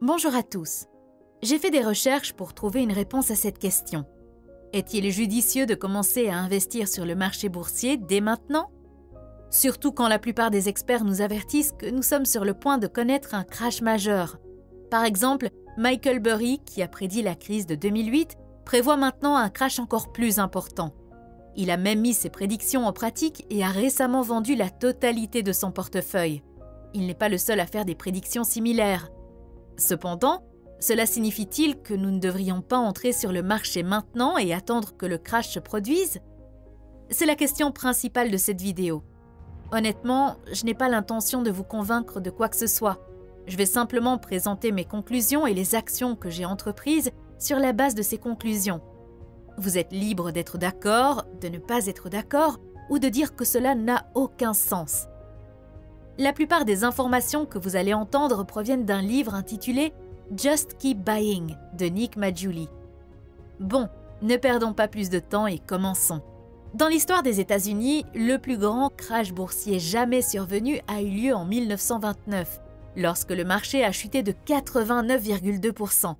Bonjour à tous. J'ai fait des recherches pour trouver une réponse à cette question. Est-il judicieux de commencer à investir sur le marché boursier dès maintenant? Surtout quand la plupart des experts nous avertissent que nous sommes sur le point de connaître un crash majeur. Par exemple, Michael Burry, qui a prédit la crise de 2008, prévoit maintenant un crash encore plus important. Il a même mis ses prédictions en pratique et a récemment vendu la totalité de son portefeuille. Il n'est pas le seul à faire des prédictions similaires. Cependant, cela signifie-t-il que nous ne devrions pas entrer sur le marché maintenant et attendre que le crash se produise? C'est la question principale de cette vidéo. Honnêtement, je n'ai pas l'intention de vous convaincre de quoi que ce soit. Je vais simplement présenter mes conclusions et les actions que j'ai entreprises sur la base de ces conclusions. Vous êtes libre d'être d'accord, de ne pas être d'accord ou de dire que cela n'a aucun sens. La plupart des informations que vous allez entendre proviennent d'un livre intitulé « Just Keep Buying » de Nick Maggiulli. Bon, ne perdons pas plus de temps et commençons. Dans l'histoire des États-Unis, le plus grand crash boursier jamais survenu a eu lieu en 1929, lorsque le marché a chuté de 89,2%.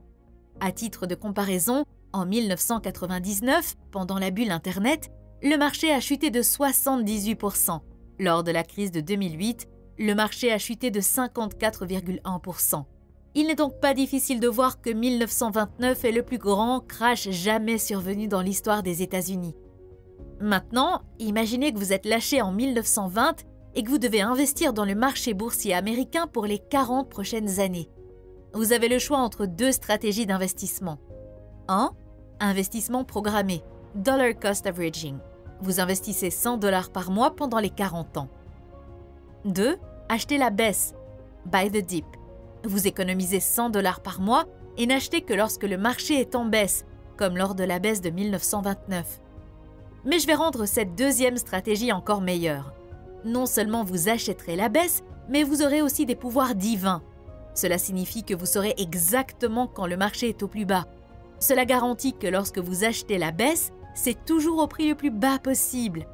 À titre de comparaison, en 1999, pendant la bulle Internet, le marché a chuté de 78%. Lors de la crise de 2008, le marché a chuté de 54,1%. Il n'est donc pas difficile de voir que 1929 est le plus grand crash jamais survenu dans l'histoire des États-Unis. Maintenant, imaginez que vous êtes lâché en 1920 et que vous devez investir dans le marché boursier américain pour les 40 prochaines années. Vous avez le choix entre deux stratégies d'investissement. 1. Investissement programmé, Dollar Cost Averaging. Vous investissez $100 par mois pendant les 40 ans. 2. Acheter la baisse, Buy the Dip. Vous économisez $100 par mois et n'achetez que lorsque le marché est en baisse, comme lors de la baisse de 1929. Mais je vais rendre cette deuxième stratégie encore meilleure. Non seulement vous achèterez la baisse, mais vous aurez aussi des pouvoirs divins. Cela signifie que vous saurez exactement quand le marché est au plus bas. Cela garantit que lorsque vous achetez la baisse, c'est toujours au prix le plus bas possible.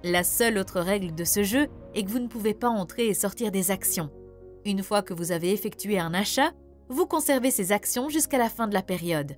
La seule autre règle de ce jeu est que vous ne pouvez pas entrer et sortir des actions. Une fois que vous avez effectué un achat, vous conservez ces actions jusqu'à la fin de la période.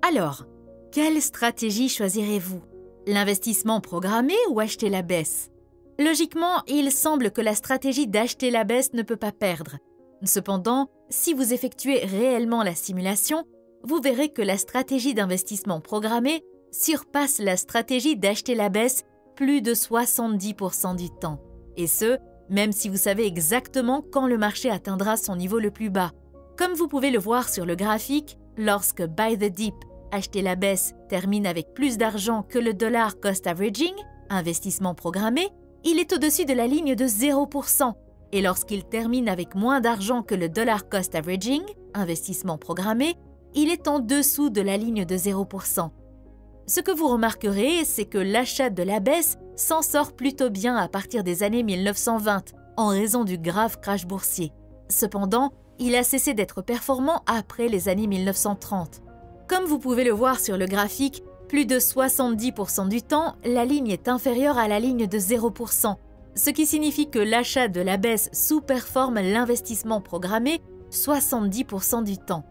Alors, quelle stratégie choisirez-vous? L'investissement programmé ou acheter la baisse? Logiquement, il semble que la stratégie d'acheter la baisse ne peut pas perdre. Cependant, si vous effectuez réellement la simulation, vous verrez que la stratégie d'investissement programmé surpasse la stratégie d'acheter la baisse plus de 70% du temps. Et ce, même si vous savez exactement quand le marché atteindra son niveau le plus bas. Comme vous pouvez le voir sur le graphique, lorsque Buy the Dip, acheter la baisse, termine avec plus d'argent que le Dollar Cost Averaging, investissement programmé, il est au-dessus de la ligne de 0%. Et lorsqu'il termine avec moins d'argent que le Dollar Cost Averaging, investissement programmé, il est en dessous de la ligne de 0%. Ce que vous remarquerez, c'est que l'achat de la baisse s'en sort plutôt bien à partir des années 1920, en raison du grave crash boursier. Cependant, il a cessé d'être performant après les années 1930. Comme vous pouvez le voir sur le graphique, plus de 70% du temps, la ligne est inférieure à la ligne de 0%, ce qui signifie que l'achat de la baisse sous-performe l'investissement programmé 70% du temps.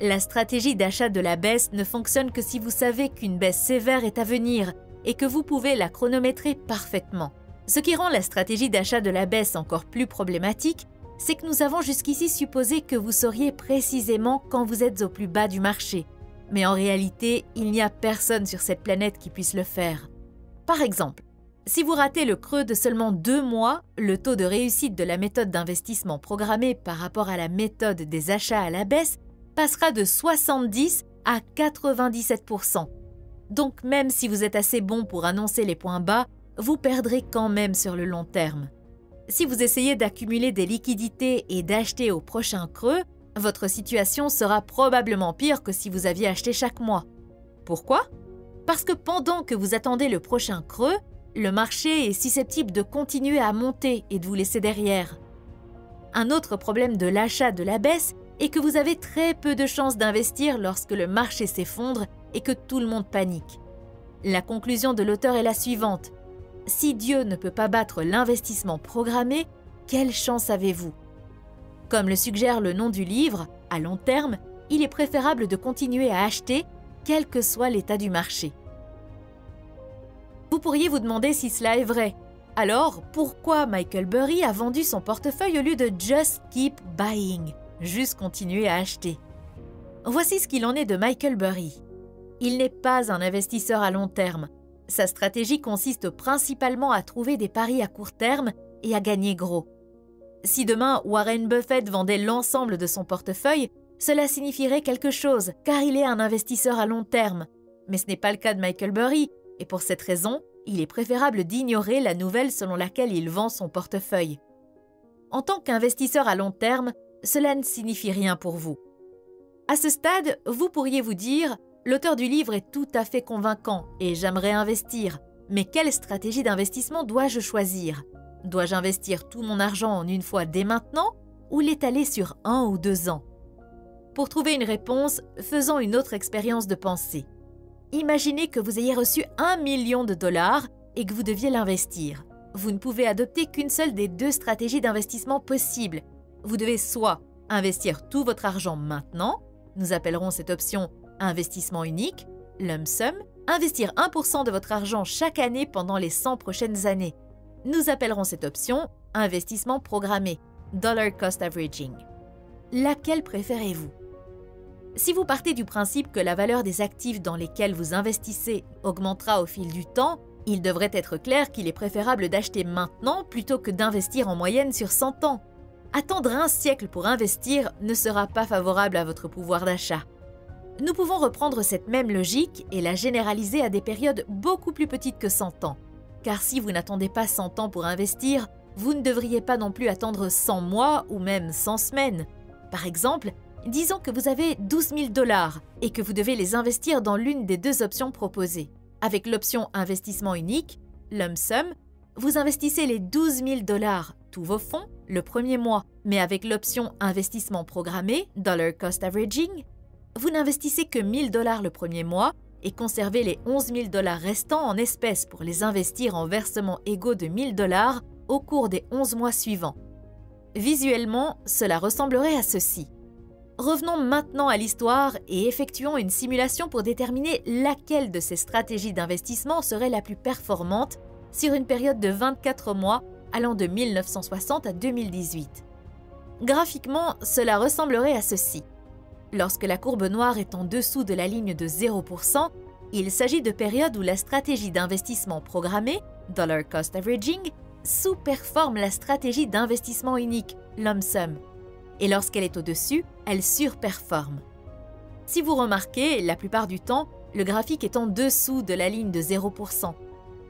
La stratégie d'achat de la baisse ne fonctionne que si vous savez qu'une baisse sévère est à venir et que vous pouvez la chronométrer parfaitement. Ce qui rend la stratégie d'achat de la baisse encore plus problématique, c'est que nous avons jusqu'ici supposé que vous sauriez précisément quand vous êtes au plus bas du marché. Mais en réalité, il n'y a personne sur cette planète qui puisse le faire. Par exemple, si vous ratez le creux de seulement 2 mois, le taux de réussite de la méthode d'investissement programmé par rapport à la méthode des achats à la baisse passera de 70 à 97%. Donc même si vous êtes assez bon pour annoncer les points bas, vous perdrez quand même sur le long terme. Si vous essayez d'accumuler des liquidités et d'acheter au prochain creux, votre situation sera probablement pire que si vous aviez acheté chaque mois. Pourquoi? Parce que pendant que vous attendez le prochain creux, le marché est susceptible de continuer à monter et de vous laisser derrière. Un autre problème de l'achat de la baisse est que vous avez très peu de chances d'investir lorsque le marché s'effondre et que tout le monde panique. La conclusion de l'auteur est la suivante. Si Dieu ne peut pas battre l'investissement programmé, quelle chance avez-vous? Comme le suggère le nom du livre, à long terme, il est préférable de continuer à acheter, quel que soit l'état du marché. Vous pourriez vous demander si cela est vrai. Alors, pourquoi Michael Burry a vendu son portefeuille au lieu de just keep buying, juste continuer à acheter? Voici ce qu'il en est de Michael Burry. Il n'est pas un investisseur à long terme. Sa stratégie consiste principalement à trouver des paris à court terme et à gagner gros. Si demain Warren Buffett vendait l'ensemble de son portefeuille, cela signifierait quelque chose, car il est un investisseur à long terme. Mais ce n'est pas le cas de Michael Burry, et pour cette raison, il est préférable d'ignorer la nouvelle selon laquelle il vend son portefeuille. En tant qu'investisseur à long terme, cela ne signifie rien pour vous. À ce stade, vous pourriez vous dire « L'auteur du livre est tout à fait convaincant et j'aimerais investir, mais quelle stratégie d'investissement dois-je choisir ? Dois-je investir tout mon argent en une fois dès maintenant ou l'étaler sur 1 ou 2 ans ?» Pour trouver une réponse, faisons une autre expérience de pensée. Imaginez que vous ayez reçu $1 million et que vous deviez l'investir. Vous ne pouvez adopter qu'une seule des 2 stratégies d'investissement possibles. Vous devez soit investir tout votre argent maintenant, nous appellerons cette option investissement unique, lump sum, investir 1% de votre argent chaque année pendant les 100 prochaines années. Nous appellerons cette option investissement programmé, dollar cost averaging. Laquelle préférez-vous? Si vous partez du principe que la valeur des actifs dans lesquels vous investissez augmentera au fil du temps, il devrait être clair qu'il est préférable d'acheter maintenant plutôt que d'investir en moyenne sur 100 ans. Attendre un siècle pour investir ne sera pas favorable à votre pouvoir d'achat. Nous pouvons reprendre cette même logique et la généraliser à des périodes beaucoup plus petites que 100 ans. Car si vous n'attendez pas 100 ans pour investir, vous ne devriez pas non plus attendre 100 mois ou même 100 semaines. Par exemple, disons que vous avez $12 000 et que vous devez les investir dans l'une des 2 options proposées. Avec l'option investissement unique, lump sum, vous investissez les $12 000, tous vos fonds, le premier mois. Mais avec l'option investissement programmé, dollar cost averaging, vous n'investissez que $1 000 le premier mois et conservez les $11 000 restants en espèces pour les investir en versements égaux de $1 000 au cours des 11 mois suivants. Visuellement, cela ressemblerait à ceci. Revenons maintenant à l'histoire et effectuons une simulation pour déterminer laquelle de ces stratégies d'investissement serait la plus performante sur une période de 24 mois allant de 1960 à 2018. Graphiquement, cela ressemblerait à ceci. Lorsque la courbe noire est en dessous de la ligne de 0%, il s'agit de périodes où la stratégie d'investissement programmé, dollar cost averaging, sous-performe la stratégie d'investissement unique, lump sum. Et lorsqu'elle est au-dessus, elle surperforme. Si vous remarquez, la plupart du temps, le graphique est en dessous de la ligne de 0%.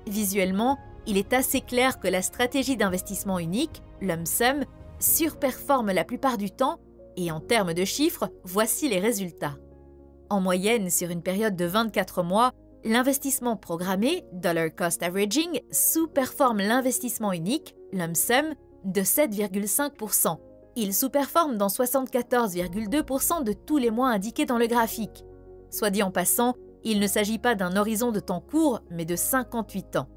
Visuellement, il est assez clair que la stratégie d'investissement unique, lump sum, surperforme la plupart du temps et en termes de chiffres, voici les résultats. En moyenne, sur une période de 24 mois, l'investissement programmé, dollar cost averaging, sous-performe l'investissement unique, lump sum, de 7,5%. Il sous-performe dans 74,2% de tous les mois indiqués dans le graphique. Soit dit en passant, il ne s'agit pas d'un horizon de temps court, mais de 58 ans.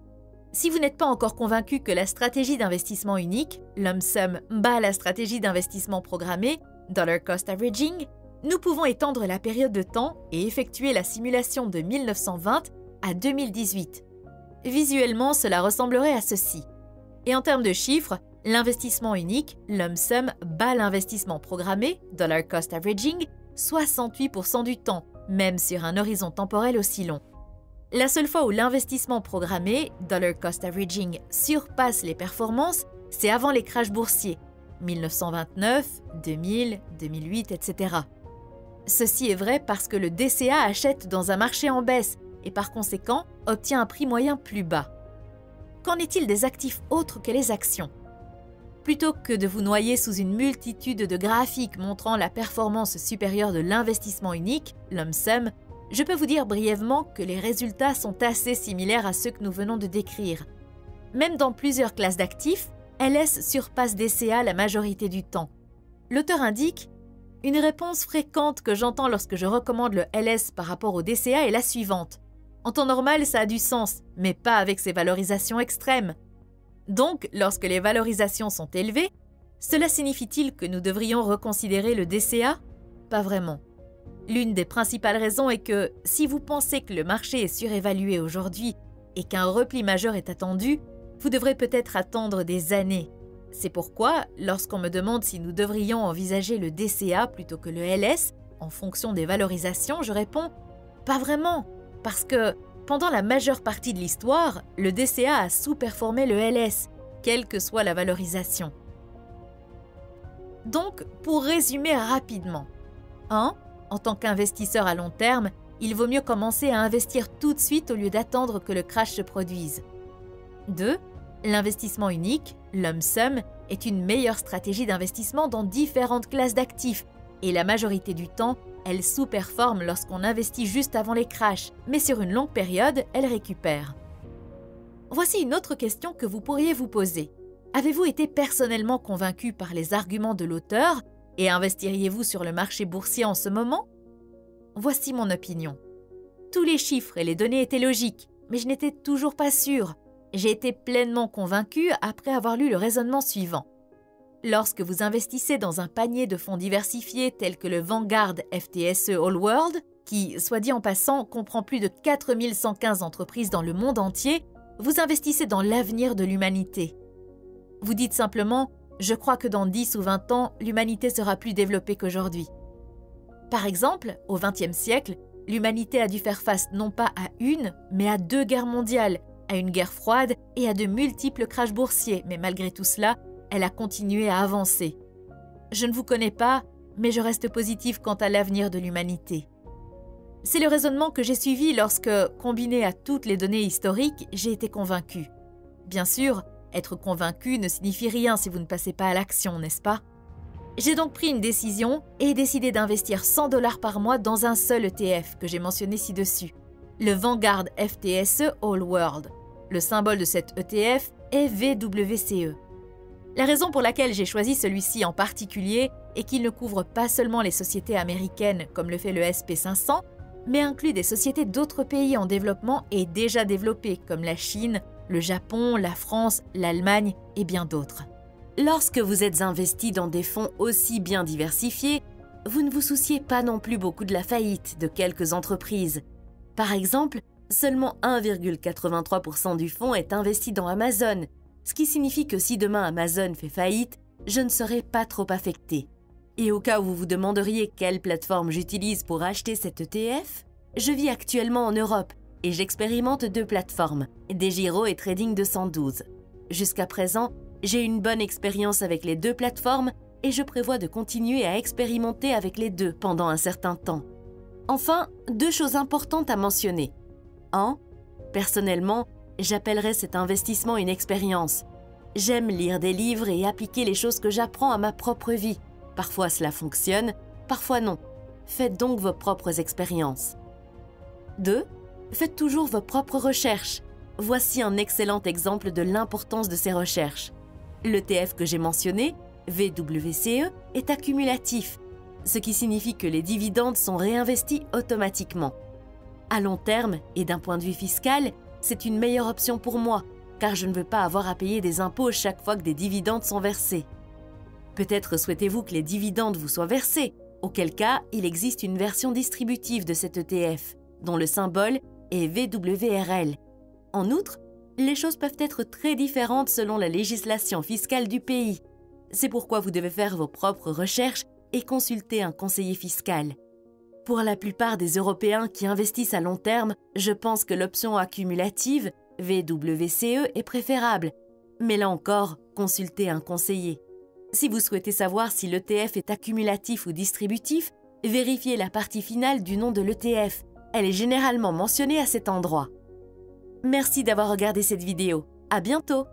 Si vous n'êtes pas encore convaincu que la stratégie d'investissement unique, lump sum, bat la stratégie d'investissement programmé, dollar cost averaging, nous pouvons étendre la période de temps et effectuer la simulation de 1920 à 2018. Visuellement, cela ressemblerait à ceci. Et en termes de chiffres, l'investissement unique, lump sum, bat l'investissement programmé, dollar cost averaging, 68% du temps, même sur un horizon temporel aussi long. La seule fois où l'investissement programmé, dollar cost averaging, surpasse les performances, c'est avant les crashs boursiers, 1929, 2000, 2008, etc. Ceci est vrai parce que le DCA achète dans un marché en baisse et par conséquent obtient un prix moyen plus bas. Qu'en est-il des actifs autres que les actions ? Plutôt que de vous noyer sous une multitude de graphiques montrant la performance supérieure de l'investissement unique, lump sum, je peux vous dire brièvement que les résultats sont assez similaires à ceux que nous venons de décrire. Même dans plusieurs classes d'actifs, LS surpasse DCA la majorité du temps. L'auteur indique « Une réponse fréquente que j'entends lorsque je recommande le LS par rapport au DCA est la suivante. En temps normal, ça a du sens, mais pas avec ces valorisations extrêmes. Donc, lorsque les valorisations sont élevées, cela signifie-t-il que nous devrions reconsidérer le DCA ? Pas vraiment. L'une des principales raisons est que si vous pensez que le marché est surévalué aujourd'hui et qu'un repli majeur est attendu, vous devrez peut-être attendre des années. C'est pourquoi, lorsqu'on me demande si nous devrions envisager le DCA plutôt que le LS, en fonction des valorisations, je réponds « pas vraiment », parce que pendant la majeure partie de l'histoire, le DCA a sous-performé le LS, quelle que soit la valorisation. Donc, pour résumer rapidement, 1. En tant qu'investisseur à long terme, il vaut mieux commencer à investir tout de suite au lieu d'attendre que le crash se produise. 2. L'investissement unique, lump sum, est une meilleure stratégie d'investissement dans différentes classes d'actifs et la majorité du temps, elle sous-performe lorsqu'on investit juste avant les crashs, mais sur une longue période, elle récupère. Voici une autre question que vous pourriez vous poser. Avez-vous été personnellement convaincu par les arguments de l'auteur et investiriez-vous sur le marché boursier en ce moment? Voici mon opinion. Tous les chiffres et les données étaient logiques, mais je n'étais toujours pas sûre. J'ai été pleinement convaincue après avoir lu le raisonnement suivant. Lorsque vous investissez dans un panier de fonds diversifiés tels que le Vanguard FTSE All World, qui, soit dit en passant, comprend plus de 4115 entreprises dans le monde entier, vous investissez dans l'avenir de l'humanité. Vous dites simplement « Je crois que dans 10 ou 20 ans, l'humanité sera plus développée qu'aujourd'hui ». Par exemple, au XXe siècle, l'humanité a dû faire face non pas à une, mais à 2 guerres mondiales, à une guerre froide et à de multiples crashs boursiers, mais malgré tout cela, elle a continué à avancer. Je ne vous connais pas, mais je reste positive quant à l'avenir de l'humanité. C'est le raisonnement que j'ai suivi lorsque, combiné à toutes les données historiques, j'ai été convaincue. Bien sûr, être convaincu ne signifie rien si vous ne passez pas à l'action, n'est-ce pas? J'ai donc pris une décision et décidé d'investir 100 $ par mois dans un seul ETF que j'ai mentionné ci-dessus, le Vanguard FTSE All World. Le symbole de cet ETF est VWCE. La raison pour laquelle j'ai choisi celui-ci en particulier est qu'il ne couvre pas seulement les sociétés américaines comme le fait le SP500, mais inclut des sociétés d'autres pays en développement et déjà développés comme la Chine, le Japon, la France, l'Allemagne et bien d'autres. Lorsque vous êtes investi dans des fonds aussi bien diversifiés, vous ne vous souciez pas non plus beaucoup de la faillite de quelques entreprises. Par exemple, seulement 1,83% du fonds est investi dans Amazon, ce qui signifie que si demain Amazon fait faillite, je ne serai pas trop affecté. Et au cas où vous vous demanderiez quelle plateforme j'utilise pour acheter cet ETF, je vis actuellement en Europe et j'expérimente 2 plateformes, DEGIRO et Trading 212. Jusqu'à présent, j'ai une bonne expérience avec les 2 plateformes et je prévois de continuer à expérimenter avec les 2 pendant un certain temps. Enfin, 2 choses importantes à mentionner. 1. Personnellement, j'appellerais cet investissement une expérience. J'aime lire des livres et appliquer les choses que j'apprends à ma propre vie. Parfois cela fonctionne, parfois non. Faites donc vos propres expériences. 2. Faites toujours vos propres recherches. Voici un excellent exemple de l'importance de ces recherches. L'ETF que j'ai mentionné, VWCE, est accumulatif, ce qui signifie que les dividendes sont réinvestis automatiquement. À long terme et d'un point de vue fiscal, c'est une meilleure option pour moi, car je ne veux pas avoir à payer des impôts chaque fois que des dividendes sont versés. Peut-être souhaitez-vous que les dividendes vous soient versés, auquel cas il existe une version distributive de cet ETF, dont le symbole est VWRL. En outre, les choses peuvent être très différentes selon la législation fiscale du pays. C'est pourquoi vous devez faire vos propres recherches et consulter un conseiller fiscal. Pour la plupart des Européens qui investissent à long terme, je pense que l'option accumulative, VWCE, est préférable. Mais là encore, consultez un conseiller. Si vous souhaitez savoir si l'ETF est accumulatif ou distributif, vérifiez la partie finale du nom de l'ETF. Elle est généralement mentionnée à cet endroit. Merci d'avoir regardé cette vidéo. À bientôt!